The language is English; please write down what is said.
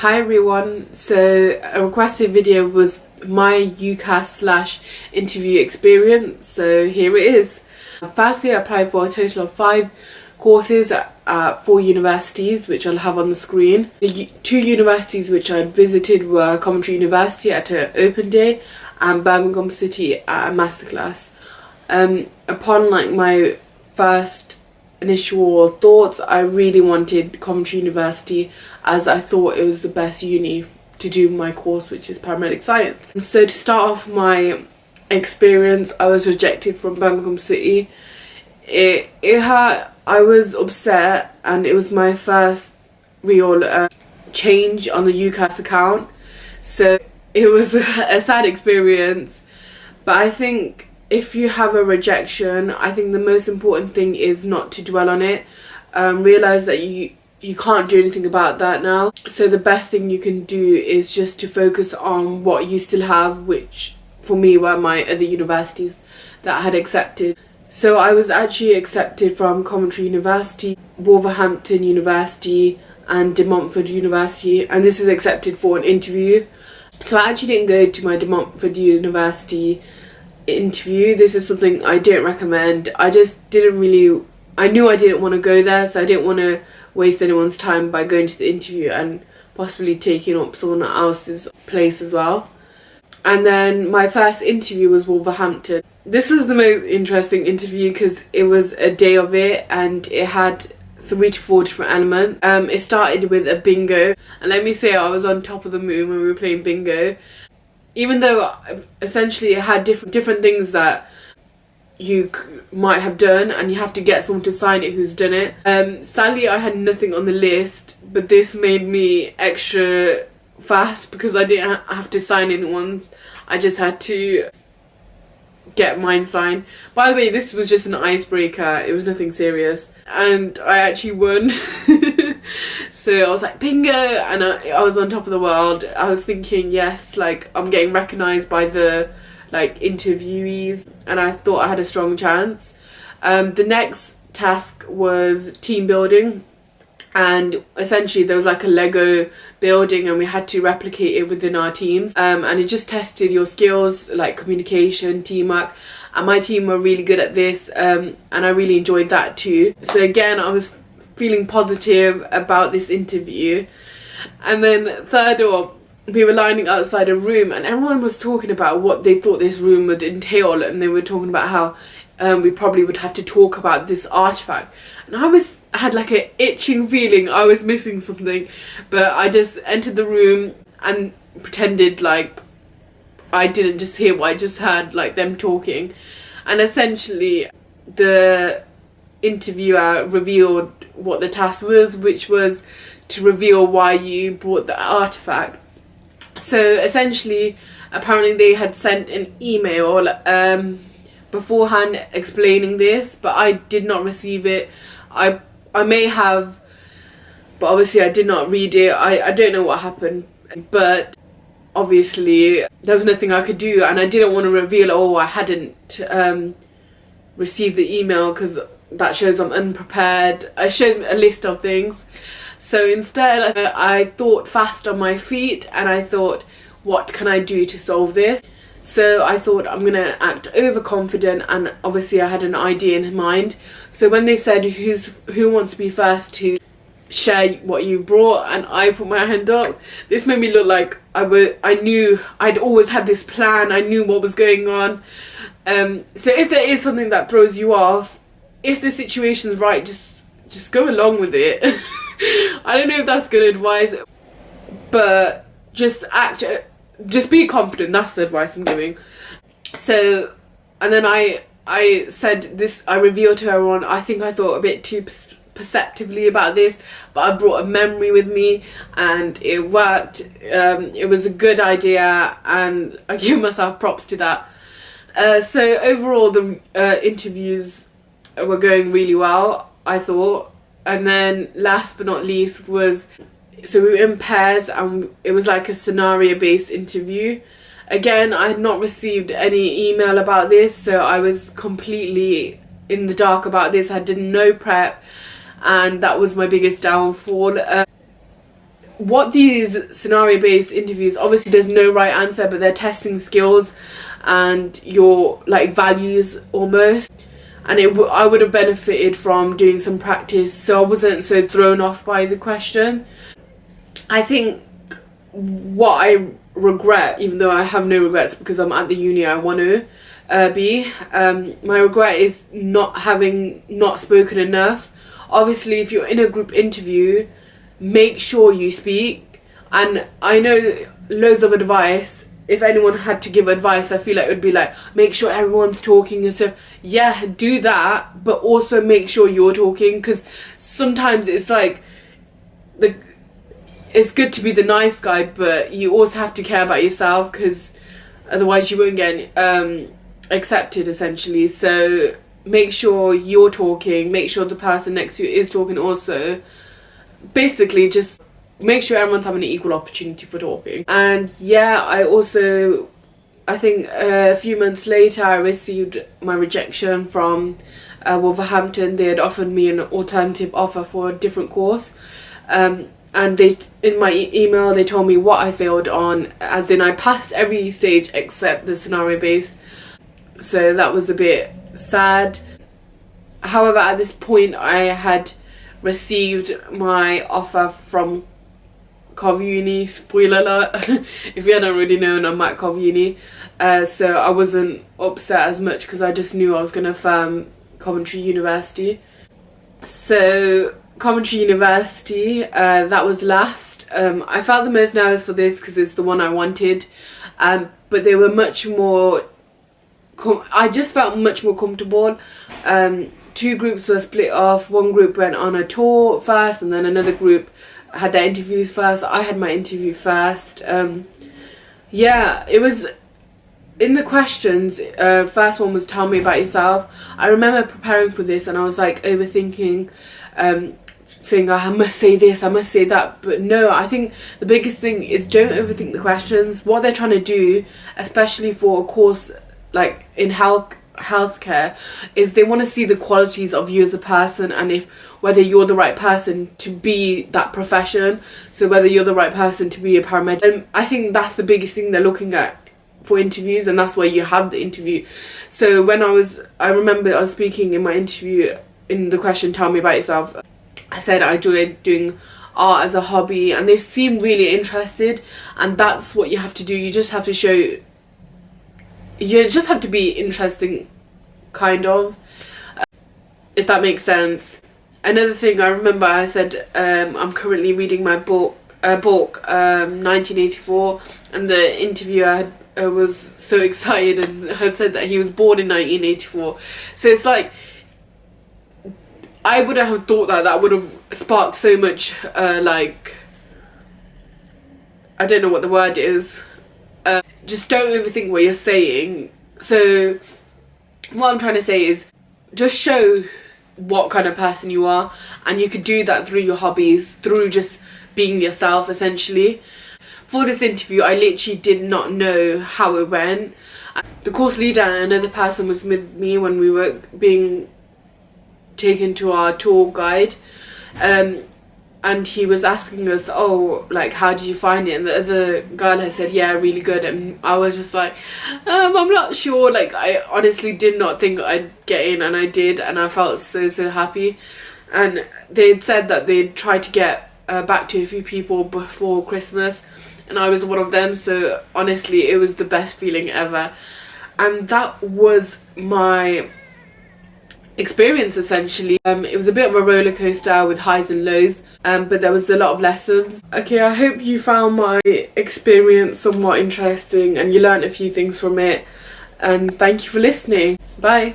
Hi everyone, so a requested video was my UCAS / interview experience, so here it is. Firstly, I applied for a total of 5 courses at 4 universities, which I'll have on the screen. The 2 universities which I visited were Coventry University at an open day and Birmingham City at a masterclass. Upon my first initial thoughts, I really wanted Coventry University as I thought it was the best uni to do my course, which is paramedic science. So to start off my experience, I was rejected from Birmingham City. I was upset, and it was my first real change on the UCAS account, so it was a sad experience. But I think if you have a rejection, I think the most important thing is not to dwell on it. Realise that you can't do anything about that now. So the best thing you can do is just to focus on what you still have, which for me were my other universities that I had accepted. So I was actually accepted from Coventry University, Wolverhampton University and De Montfort University, and this is accepted for an interview. So I actually didn't go to my De Montfort University interview. This is something I don't recommend. I knew I didn't want to go there, so I didn't want to waste anyone's time by going to the interview and possibly taking up someone else's place as well. And then my first interview was Wolverhampton. This was the most interesting interview because it was a day of it and it had 3 to 4 different elements. It started with a bingo, and let me say I was on top of the moon when we were playing bingo. Even though essentially it had different things that you might have done, and you have to get someone to sign it who's done it. Sadly I had nothing on the list, but this made me extra fast because I didn't have to sign anyone's. I just had to get mine signed. By the way, this was just an icebreaker, it was nothing serious, and I actually won. So I was like, bingo, and I was on top of the world. I was thinking, yes, I'm getting recognised by the interviewees, and I thought I had a strong chance. The next task was team building, and essentially there was a Lego building and we had to replicate it within our teams, and it just tested your skills like communication, teamwork, and my team were really good at this, and I really enjoyed that too. So again, I was feeling positive about this interview. And then third up, we were lining outside a room and everyone was talking about what they thought this room would entail, and they were talking about how we probably would have to talk about this artifact, and I had an itching feeling I was missing something, but I just entered the room and pretended I didn't just hear what I just heard, them talking. And essentially the interviewer revealed what the task was, which was to reveal why you brought the artifact. So essentially, apparently they had sent an email beforehand explaining this, but I did not receive it. I may have, but obviously I did not read it. I don't know what happened, but obviously there was nothing I could do, and I didn't want to reveal, I hadn't received the email, because that shows I'm unprepared. It shows a list of things. So instead I thought fast on my feet, and I thought, what can I do to solve this? So I thought I'm gonna act overconfident, and obviously I had an idea in mind. So when they said who wants to be first to share what you brought, and I put my hand up, this made me look like I knew I'd always had this plan. I knew what was going on. So if there is something that throws you off, if the situation's right, just go along with it. I don't know if that's good advice, but just be confident. That's the advice I'm giving. So, and then I said this, I revealed to everyone, I think I thought a bit too perceptively about this, but I brought a memory with me and it worked. It was a good idea, and I give myself props to that. So overall the interviews were going really well, I thought. And then last but not least was, so we were in pairs and it was like a scenario based interview. Again, I had not received any email about this, so I was completely in the dark about this. I did no prep, and that was my biggest downfall. what these scenario-based interviews, obviously there's no right answer, but they're testing skills and your like values almost. And I would have benefited from doing some practice so I wasn't so thrown off by the question. I think what I regret, even though I have no regrets because I'm at the uni I want to be, my regret is not having not spoken enough. Obviously if you're in a group interview, make sure you speak. And I know loads of advice, if anyone had to give advice, I feel like it would be like, make sure everyone's talking and stuff. Yeah, do that, but also make sure you're talking, because sometimes it's like it's good to be the nice guy, but you also have to care about yourself, because otherwise you won't get accepted essentially. So make sure you're talking, make sure the person next to you is talking also. Basically just make sure everyone's having an equal opportunity for talking. And yeah, I think a few months later I received my rejection from Wolverhampton. They had offered me an alternative offer for a different course, and they, in my email, they told me what I failed on, as in I passed every stage except the scenario based. So that was a bit sad. However, at this point I had received my offer from Cov Uni. Spoiler alert, if you hadn't already known, I'm at Cov Uni. So I wasn't upset as much because I just knew I was going to firm Coventry University. So Coventry University, that was last. I felt the most nervous for this because it's the one I wanted, but they were much more I just felt much more comfortable. Two groups were split off. One group went on a tour first and then another group had their interviews first. I had my interview first. Yeah, it was in the questions. First one was tell me about yourself. I remember preparing for this and I was like overthinking, saying I must say this, I must say that, but no, I think the biggest thing is don't overthink the questions. What they're trying to do, especially for a course like in healthcare, is they want to see the qualities of you as a person, and if whether you're the right person to be that profession, so whether you're the right person to be a paramedic. And I think that's the biggest thing they're looking at for interviews, and that's why you have the interview. So when I remember I was speaking in my interview, in the question tell me about yourself, I said I enjoyed doing art as a hobby, and they seemed really interested. And that's what you have to do. You just have to show, you just have to be interesting, kind of, if that makes sense. Another thing I remember, I said I'm currently reading my book 1984, and the interviewer was so excited and had said that he was born in 1984. So it's like, I wouldn't have thought that would have sparked so much like, I don't know what the word is. Just don't overthink what you're saying. So what I'm trying to say is just show what kind of person you are, and you could do that through your hobbies, through just being yourself essentially. For this interview I literally did not know how it went. The course leader and another person was with me when we were being taken to our tour guide, and he was asking us, oh, like, how did you find it? And the other girl had said, yeah, really good. And I was just like, I'm not sure. Like, I honestly did not think I'd get in, and I did, and I felt so happy. And they'd said that they'd tried to get back to a few people before Christmas, and I was one of them. So honestly, it was the best feeling ever. And that was my experience essentially. It was a bit of a roller coaster with highs and lows, but there was a lot of lessons. Okay, I hope you found my experience somewhat interesting and you learned a few things from it, and thank you for listening. Bye.